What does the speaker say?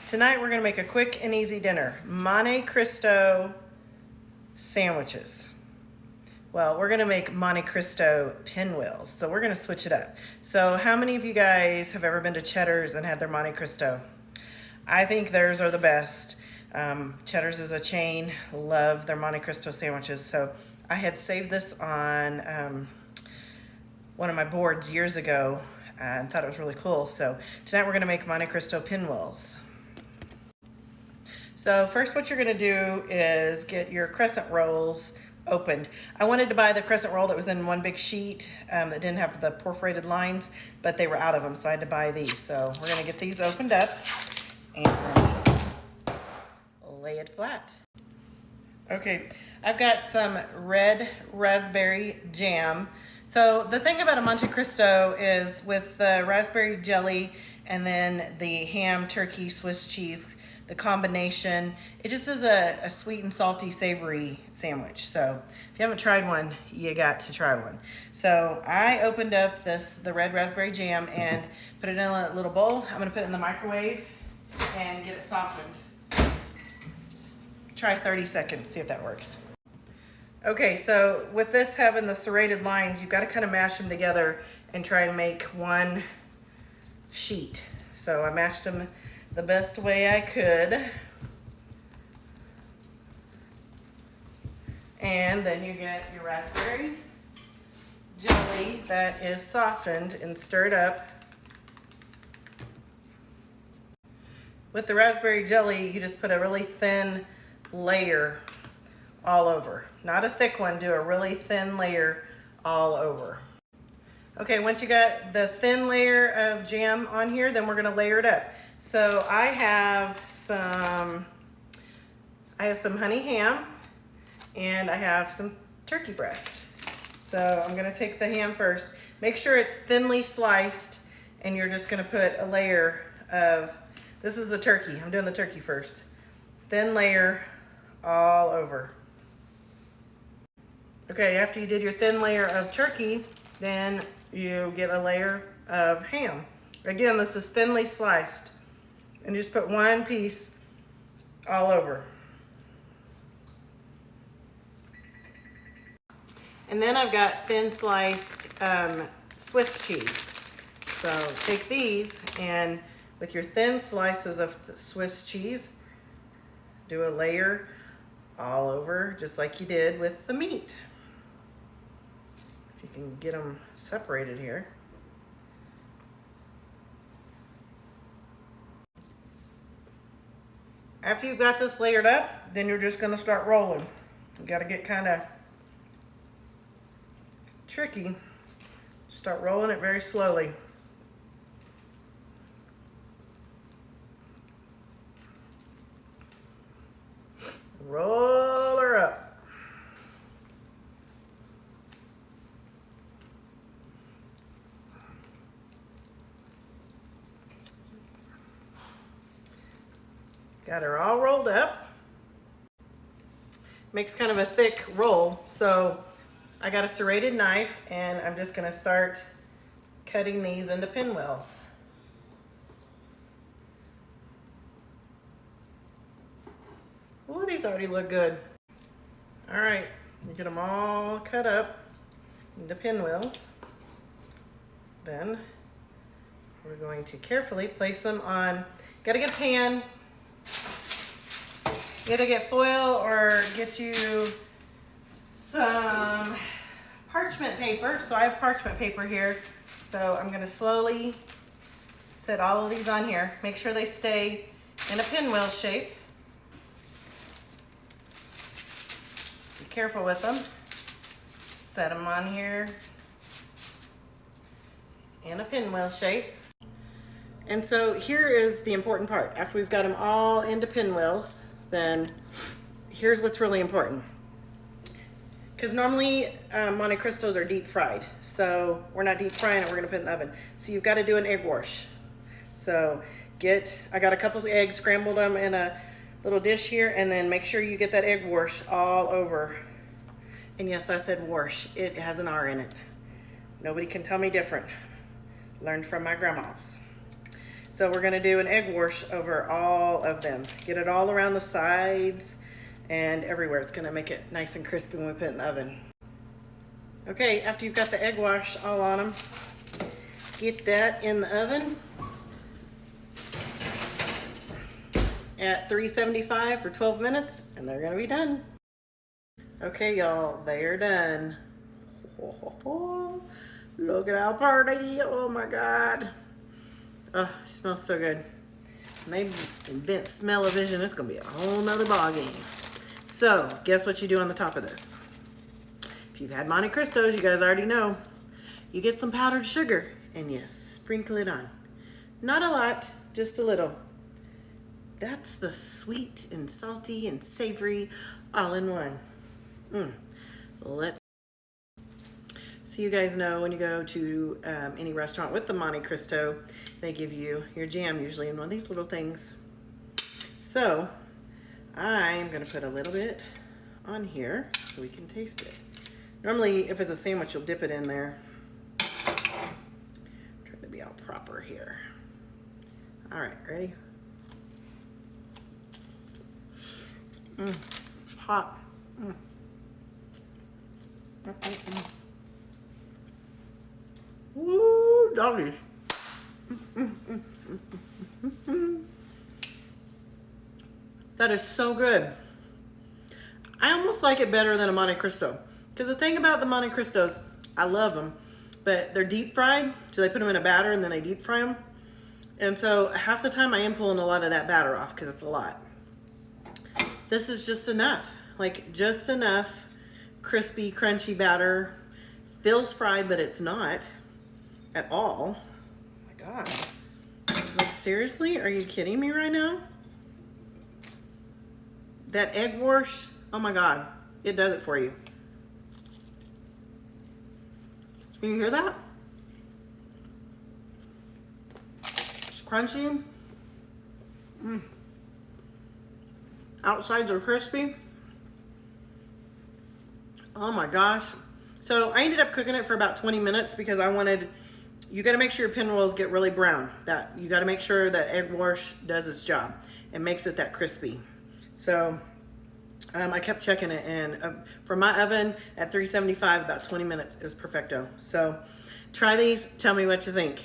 Tonight we're gonna make a quick and easy dinner. Monte Cristo sandwiches. Well, we're gonna make Monte Cristo pinwheels, so we're gonna switch it up. So how many of you guys have ever been to Cheddar's and had their Monte Cristo? I think theirs are the best. Cheddar's is a chain, love their Monte Cristo sandwiches. So I had saved this on one of my boards years ago and thought it was really cool. So tonight we're gonna make Monte Cristo pinwheels. So first what you're gonna do is get your crescent rolls opened. I wanted to buy the crescent roll that was in one big sheet that didn't have the perforated lines, but they were out of them, so I had to buy these. So we're gonna get these opened up and lay it flat. Okay, I've got some red raspberry jam. So the thing about a Monte Cristo is with the raspberry jelly and then the ham, turkey, Swiss cheese, the combination, it just is a sweet and salty, savory sandwich. So if you haven't tried one, you got to try one. So I opened up the red raspberry jam and put it in a little bowl. I'm gonna put it in the microwave and get it softened. Try 30 seconds, see if that works. Okay, so with this having the serrated lines, you've got to kind of mash them together and try to make one sheet. So I mashed them the best way I could. And then you get your raspberry jelly that is softened and stirred up. With the raspberry jelly, you just put a really thin layer all over. Not a thick one, do a really thin layer all over. Okay, once you got the thin layer of jam on here, then we're gonna layer it up. So I have some honey ham and I have some turkey breast. So I'm gonna take the ham first. Make sure it's thinly sliced and you're just gonna put a layer of, this is the turkey, I'm doing the turkey first. Thin layer all over. Okay, after you did your thin layer of turkey, then you get a layer of ham. Again, this is thinly sliced. And just put one piece all over. And then I've got thin sliced Swiss cheese. So take these and with your thin slices of Swiss cheese, do a layer all over just like you did with the meat. If you can get them separated here. After you've got this layered up, then you're just gonna start rolling. You gotta get kind of tricky. Start rolling it very slowly. Roll her up. Got her all rolled up. Makes kind of a thick roll, so I got a serrated knife and I'm just gonna start cutting these into pinwheels. Ooh, these already look good. All right, you get them all cut up into pinwheels. Then we're going to carefully place them on, gotta get a pan. Either get foil or get you some parchment paper. So I have parchment paper here. So I'm gonna slowly set all of these on here. Make sure they stay in a pinwheel shape. Be careful with them. Set them on here in a pinwheel shape. And so here is the important part. After we've got them all into pinwheels, then here's what's really important. Because normally Monte Cristos are deep fried. So we're not deep frying it, we're gonna put it in the oven. So you've gotta do an egg wash. So I got a couple of eggs, scrambled them in a little dish here, and then make sure you get that egg wash all over. And yes, I said wash, it has an R in it. Nobody can tell me different. Learned from my grandmas. So we're gonna do an egg wash over all of them. Get it all around the sides and everywhere. It's gonna make it nice and crispy when we put it in the oven. Okay, after you've got the egg wash all on them, get that in the oven at 375 for 12 minutes, and they're gonna be done. Okay, y'all, they are done. Look at our party. Oh my God. Oh, it smells so good. And they invent smell-o-vision. It's gonna be a whole nother ball game. So, guess what you do on the top of this? If you've had Monte Cristos, you guys already know. You get some powdered sugar and you sprinkle it on. Not a lot, just a little. That's the sweet and salty and savory all in one. Let's. So you guys know when you go to any restaurant with the Monte Cristo, they give you your jam usually in one of these little things. So I'm going to put a little bit on here so we can taste it. Normally, if it's a sandwich, you'll dip it in there. Try to be all proper here. All right, ready? It's hot. Woo, doggies. That is so good. I almost like it better than a Monte Cristo. Because the thing about the Monte Cristos, I love them, but they're deep fried. So they put them in a batter and then they deep fry them. And so half the time I am pulling a lot of that batter off because it's a lot. This is just enough. Like just enough crispy, crunchy batter. Feels fried, but it's not at all. Oh my God. Like seriously? Are you kidding me right now? That egg wash, oh my God, it does it for you. Can you hear that? It's crunchy. Outsides are crispy. Oh my gosh. So I ended up cooking it for about 20 minutes because I wanted, you got to make sure your pinwheels get really brown. That you got to make sure that egg wash does its job and makes it that crispy. So I kept checking it, and for my oven at 375, about 20 minutes, it was perfecto. So try these, tell me what you think.